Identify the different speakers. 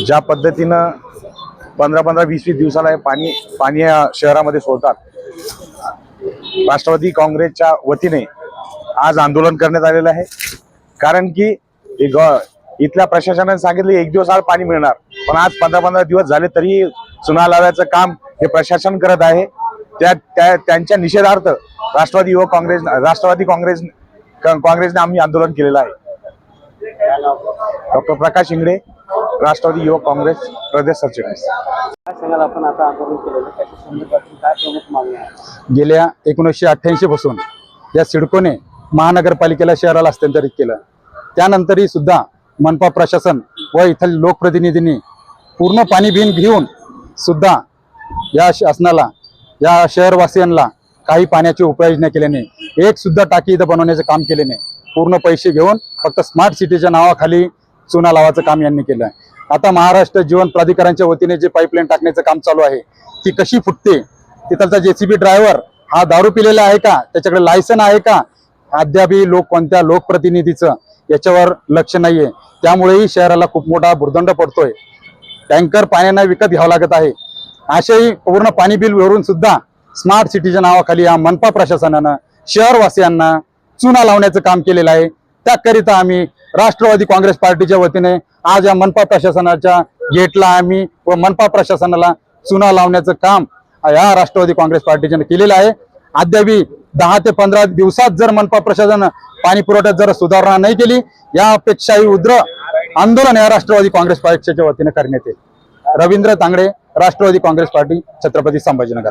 Speaker 1: ज्या पद्धतीनं 15-15, 20-20 दिवसाला पाणी या शहरामध्ये सोडतात, राष्ट्रवादी काँग्रेसच्या वतीने आज आंदोलन करण्यात आलेलं आहे। कारण की इथल्या प्रशासनाने सांगितले 1 दिवस आड पाणी मिळणार, पण आज 15-15 दिवस झाले तरी चुना लावायचं काम हे प्रशासन करत आहे। त्यांच्या निषेधार्थ राष्ट्रवादी काँग्रेसने आम्ही आंदोलन केलेलं आहे। डॉक्टर प्रकाश इंगळे, राष्ट्रवादी युवक काँग्रेस प्रदेश सरचिटणीस।
Speaker 2: गेल्या 1988 पासून या सिडकोने महानगरपालिकेला शहराला हस्तांतरित केलं। त्यानंतरही सुद्धा मनपा प्रशासन व इथल्या लोकप्रतिनिधींनी पूर्ण पाणी बिल घेऊन सुद्धा या शासनाला, या शहरवासियांना काही पाण्याची उपाययोजना केल्याने एक सुद्धा टाकी इथं बनवण्याचं काम केले नाही। पूर्ण पैसे घेऊन फक्त स्मार्ट सिटीच्या नावाखाली चुना लावायचं काम यांनी केलं आहे। आता महाराष्ट्र जीवन प्राधिकरणाच्या वतीने जे पाईपलाईन टाकण्याचं काम चालू आहे ती कशी फुटते, तिथलचा JCB ड्रायव्हर हा दारू पिलेला आहे का, त्याच्याकडे लायसन आहे का, अद्यापही कोणत्या लोकप्रतिनिधीचं याच्यावर लक्ष नाहीये। त्यामुळेही शहराला खूप मोठा भुर्दंड पडतोय। टँकर पाण्याने विकत घ्यावं लागत आहे। अशाही पूर्ण पाणी बिल वरून सुद्धा स्मार्ट सिटीच्या नावाखाली या मनपा प्रशासनानं शहरवासियांना चुना लावण्याचं काम केलेलं आहे। त्याकरिता आम्ही राष्ट्रवादी काँग्रेस पार्टीच्या वतीने आज या मनपा प्रशासनाच्या गेटला आम्ही व मनपा प्रशासनाला चुना लावण्याचं काम या राष्ट्रवादी काँग्रेस पार्टीने केलेलं आहे। अद्यापही 10 ते 15 दिवसात जर मनपा प्रशासन पाणी पुरवठ्यात जर सुधारणा नाही केली, यापेक्षाही उग्र आंदोलन या राष्ट्रवादी काँग्रेस पक्षाच्या वतीने करण्यात येईल। रवींद्र तांगडे, राष्ट्रवादी काँग्रेस पार्टी, छत्रपती संभाजीनगर।